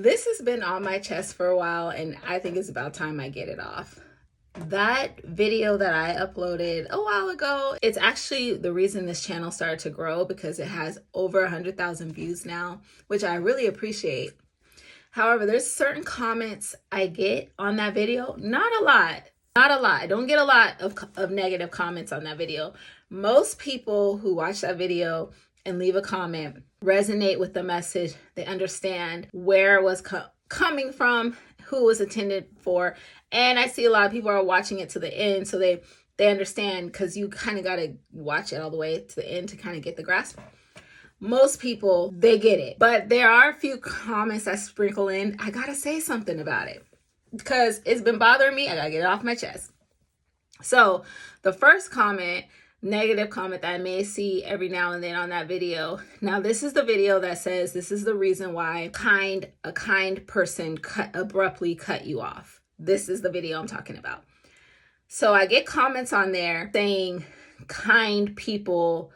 This has been on my chest for a while, and I think it's about time I get it off. That video that I uploaded a while ago, it's actually the reason this channel started to grow, because it has over 100,000 views now, which I really appreciate. However, there's certain comments I get on that video. Not a lot. I don't get a lot of negative comments on that video. Most people who watch that video and leave a comment resonate with the message. They understand where it was coming from, who it was intended for. And I see a lot of people are watching it to the end, so they understand, because you kind of got to watch it all the way to the end to kind of get the grasp. Most people, they get it. But there are a few comments that sprinkle in. I got to say something about it, because it's been bothering me. I got to get it off my chest. So the first comment, negative comment that I may see every now and then on that video. Now, this is the video that says, this is the reason why a kind person abruptly cut you off. This is the video I'm talking about. So I get comments on there saying kind people,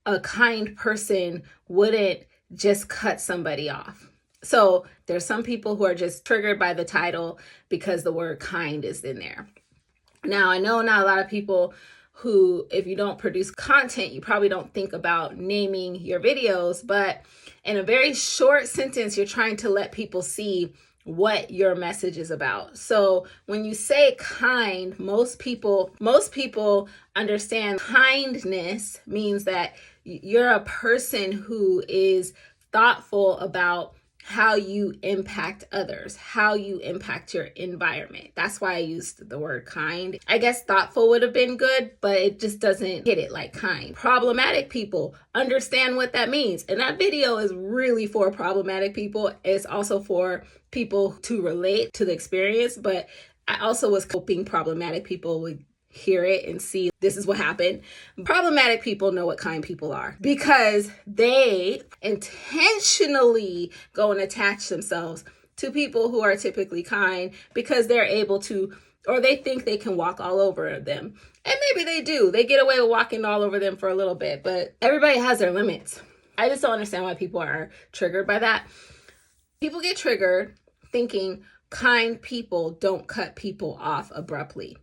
a kind person wouldn't just cut somebody off. So there's some people who are just triggered by the title because the word kind is in there. Now, I know not a lot of people who, if you don't produce content, you probably don't think about naming your videos, but in a very short sentence, you're trying to let people see what your message is about. So when you say kind, most people understand kindness means that you're a person who is thoughtful about how you impact others, how you impact your environment. That's why I used the word kind. I guess thoughtful would have been good, but it just doesn't hit it like kind. Problematic people understand what that means. And that video is really for problematic people. It's also for people to relate to the experience, but I also was hoping problematic people would hear it and see this is what happened. Problematic people know what kind people are, because they intentionally go and attach themselves to people who are typically kind, because they're able to, or they think they can walk all over them. And maybe they do. They get away with walking all over them for a little bit, but everybody has their limits. I just don't understand why people are triggered by that. People get triggered thinking kind people don't cut people off abruptly.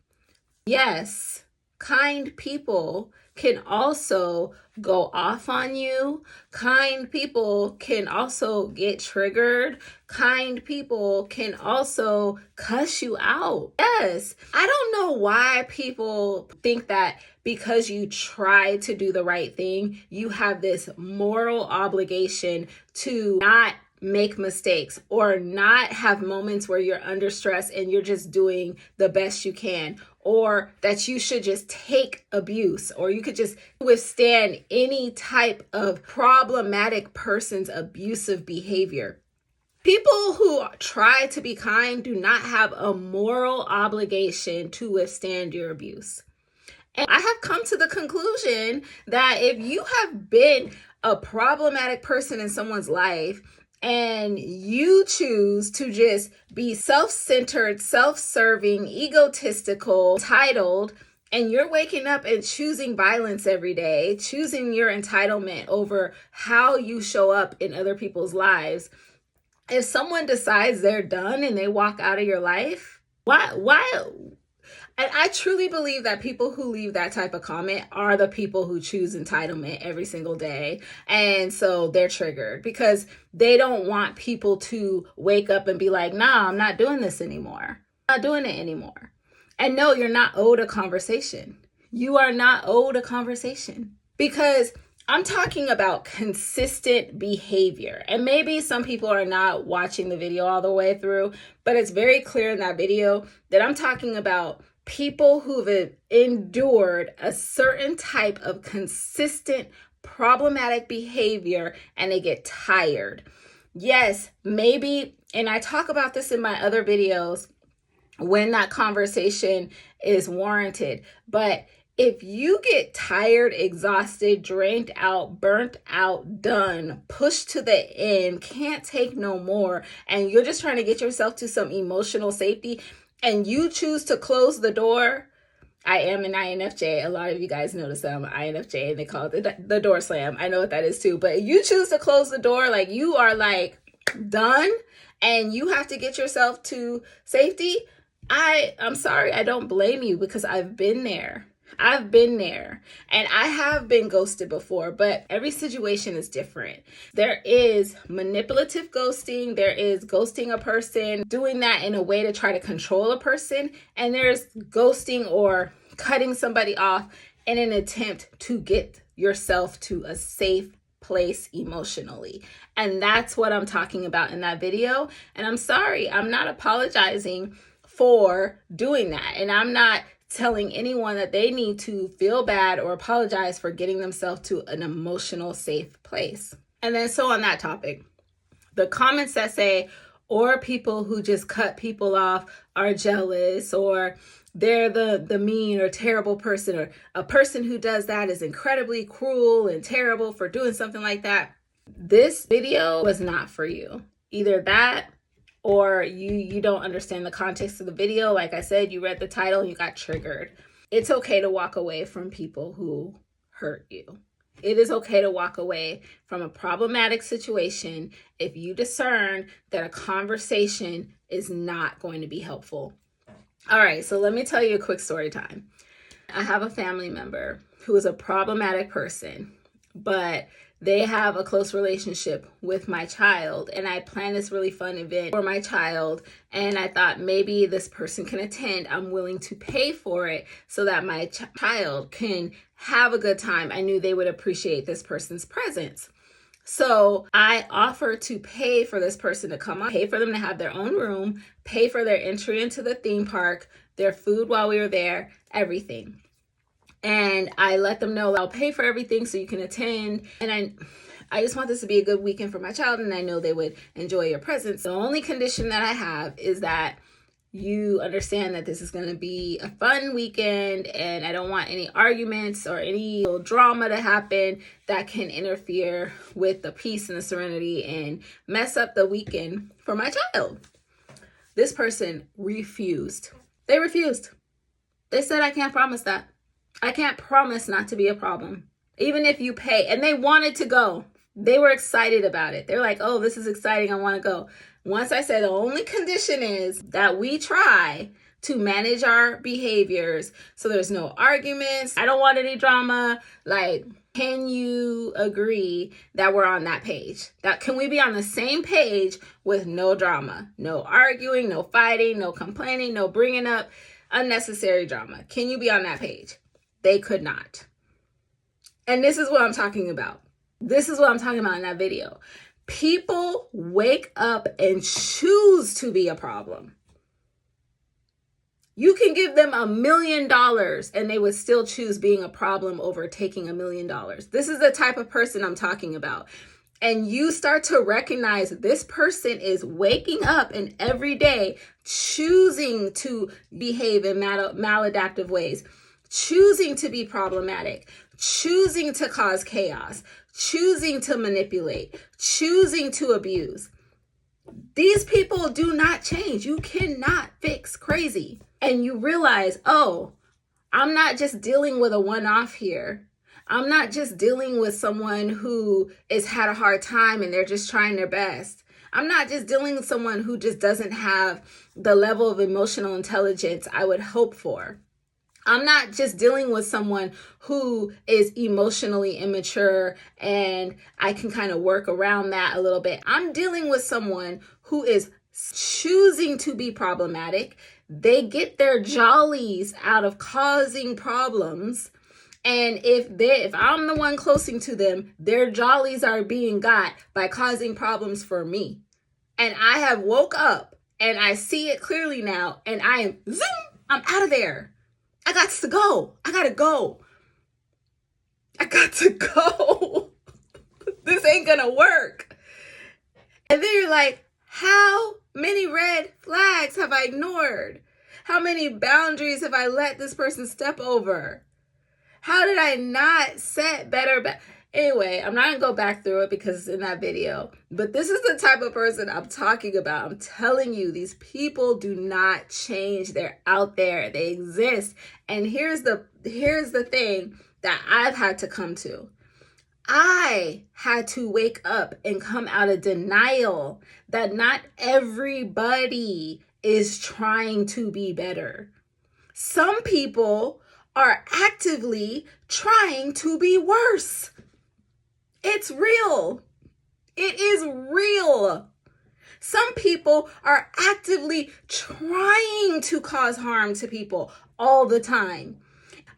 Yes, kind people can also go off on you. Kind people can also get triggered. Kind people can also cuss you out. Yes, I don't know why people think that because you try to do the right thing, you have this moral obligation to not make mistakes or not have moments where you're under stress and you're just doing the best you can, or that you should just take abuse, or you could just withstand any type of problematic person's abusive behavior. People who try to be kind do not have a moral obligation to withstand your abuse. And I have come to the conclusion that if you have been a problematic person in someone's life, and you choose to just be self-centered, self-serving, egotistical, entitled, and you're waking up and choosing violence every day, choosing your entitlement over how you show up in other people's lives, if someone decides they're done and they walk out of your life, why? And I truly believe that people who leave that type of comment are the people who choose entitlement every single day. And so they're triggered because they don't want people to wake up and be like, nah, I'm not doing this anymore. I'm not doing it anymore. And no, you're not owed a conversation. You are not owed a conversation, because I'm talking about consistent behavior. And maybe some people are not watching the video all the way through, but it's very clear in that video that I'm talking about people who've endured a certain type of consistent problematic behavior and they get tired. Yes, maybe, and I talk about this in my other videos when that conversation is warranted, but if you get tired, exhausted, drained out, burnt out, done, pushed to the end, can't take no more, and you're just trying to get yourself to some emotional safety, and you choose to close the door. I am an INFJ. A lot of you guys notice that I'm an INFJ and they call it the door slam. I know what that is too. But you choose to close the door, like you are like done and you have to get yourself to safety, I'm sorry, I don't blame you, because I've been there. I've been there, and I have been ghosted before, but every situation is different. There is manipulative ghosting. There is ghosting a person, doing that in a way to try to control a person. And there's ghosting or cutting somebody off in an attempt to get yourself to a safe place emotionally. And that's what I'm talking about in that video. And I'm sorry, I'm not apologizing for doing that. And I'm not telling anyone that they need to feel bad or apologize for getting themselves to an emotional safe place. And then so on that topic, the comments that say, or people who just cut people off are jealous, or they're the mean or terrible person, or a person who does that is incredibly cruel and terrible for doing something like that. This video was not for you. Either that, or you don't understand the context of the video. Like I said, you read the title and you got triggered. It's okay to walk away from people who hurt you. It is okay to walk away from a problematic situation if you discern that a conversation is not going to be helpful. All right, so let me tell you a quick story time. I have a family member who is a problematic person, but they have a close relationship with my child, and I planned this really fun event for my child, and I thought maybe this person can attend. I'm willing to pay for it so that my child can have a good time. I knew they would appreciate this person's presence. So I offered to pay for this person to come on, pay for them to have their own room, pay for their entry into the theme park, their food while we were there, everything. And I let them know I'll pay for everything so you can attend. And I just want this to be a good weekend for my child, and I know they would enjoy your presence. The only condition that I have is that you understand that this is going to be a fun weekend, and I don't want any arguments or any little drama to happen that can interfere with the peace and the serenity and mess up the weekend for my child. This person refused. They refused. They said, I can't promise that. I can't promise not to be a problem, even if you pay. And they wanted to go. They were excited about it. They're like, oh, this is exciting. I want to go. Once I said the only condition is that we try to manage our behaviors so there's no arguments. I don't want any drama. Like, can you agree that we're on that page? That can we be on the same page with no drama, no arguing, no fighting, no complaining, no bringing up unnecessary drama? Can you be on that page? They could not. And this is what I'm talking about. This is what I'm talking about in that video. People wake up and choose to be a problem. You can give them $1 million and they would still choose being a problem over taking $1 million. This is the type of person I'm talking about. And you start to recognize this person is waking up and every day choosing to behave in maladaptive ways, choosing to be problematic, choosing to cause chaos, choosing to manipulate, choosing to abuse. These people do not change. You cannot fix crazy. And you realize, oh, I'm not just dealing with a one-off here. I'm not just dealing with someone who has had a hard time and they're just trying their best. I'm not just dealing with someone who just doesn't have the level of emotional intelligence I would hope for. I'm not just dealing with someone who is emotionally immature and I can kind of work around that a little bit. I'm dealing with someone who is choosing to be problematic. They get their jollies out of causing problems. And if I'm the one closing to them, their jollies are being got by causing problems for me. And I have woke up and I see it clearly now and I am, zoom, I'm out of there. I got to go. I got to go. I got to go. This ain't going to work. And then you're like, how many red flags have I ignored? How many boundaries have I let this person step over? How did I not set better? Anyway, I'm not going to go back through it because it's in that video. But this is the type of person I'm talking about. I'm telling you, these people do not change. They're out there. They exist. And here's the thing that I've had to come to. I had to wake up and come out of denial that not everybody is trying to be better. Some people are actively trying to be worse. It's real. It is real. Some people are actively trying to cause harm to people all the time.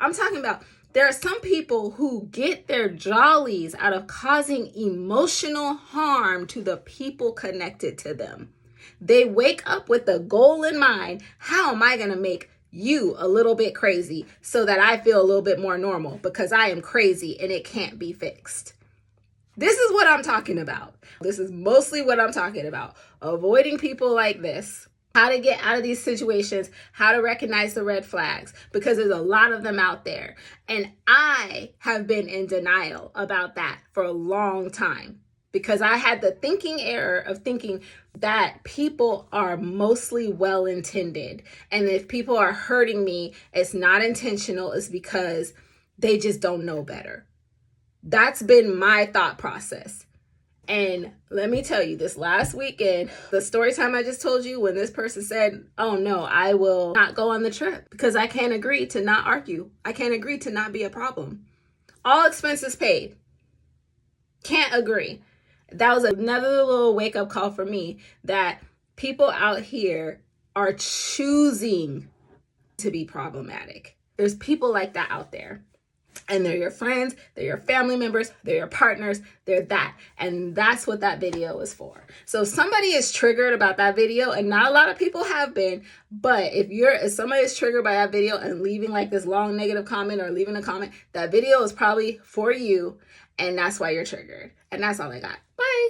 I'm talking about there are some people who get their jollies out of causing emotional harm to the people connected to them. They wake up with a goal in mind. How am I going to make you a little bit crazy so that I feel a little bit more normal, because I am crazy and it can't be fixed? This is what I'm talking about. This is mostly what I'm talking about. Avoiding people like this, how to get out of these situations, how to recognize the red flags, because there's a lot of them out there. And I have been in denial about that for a long time, because I had the thinking error of thinking that people are mostly well-intended. And if people are hurting me, it's not intentional, it's because they just don't know better. That's been my thought process. And let me tell you, this last weekend, the story time I just told you, when this person said, oh no, I will not go on the trip because I can't agree to not argue. I can't agree to not be a problem. All expenses paid. Can't agree. That was another little wake up call for me that people out here are choosing to be problematic. There's people like that out there. And they're your friends, they're your family members, they're your partners, they're that. And that's what that video is for. So if somebody is triggered about that video, and not a lot of people have been, but if somebody is triggered by that video and leaving like this long negative comment or leaving a comment, that video is probably for you, and that's why you're triggered. And that's all I got. Bye.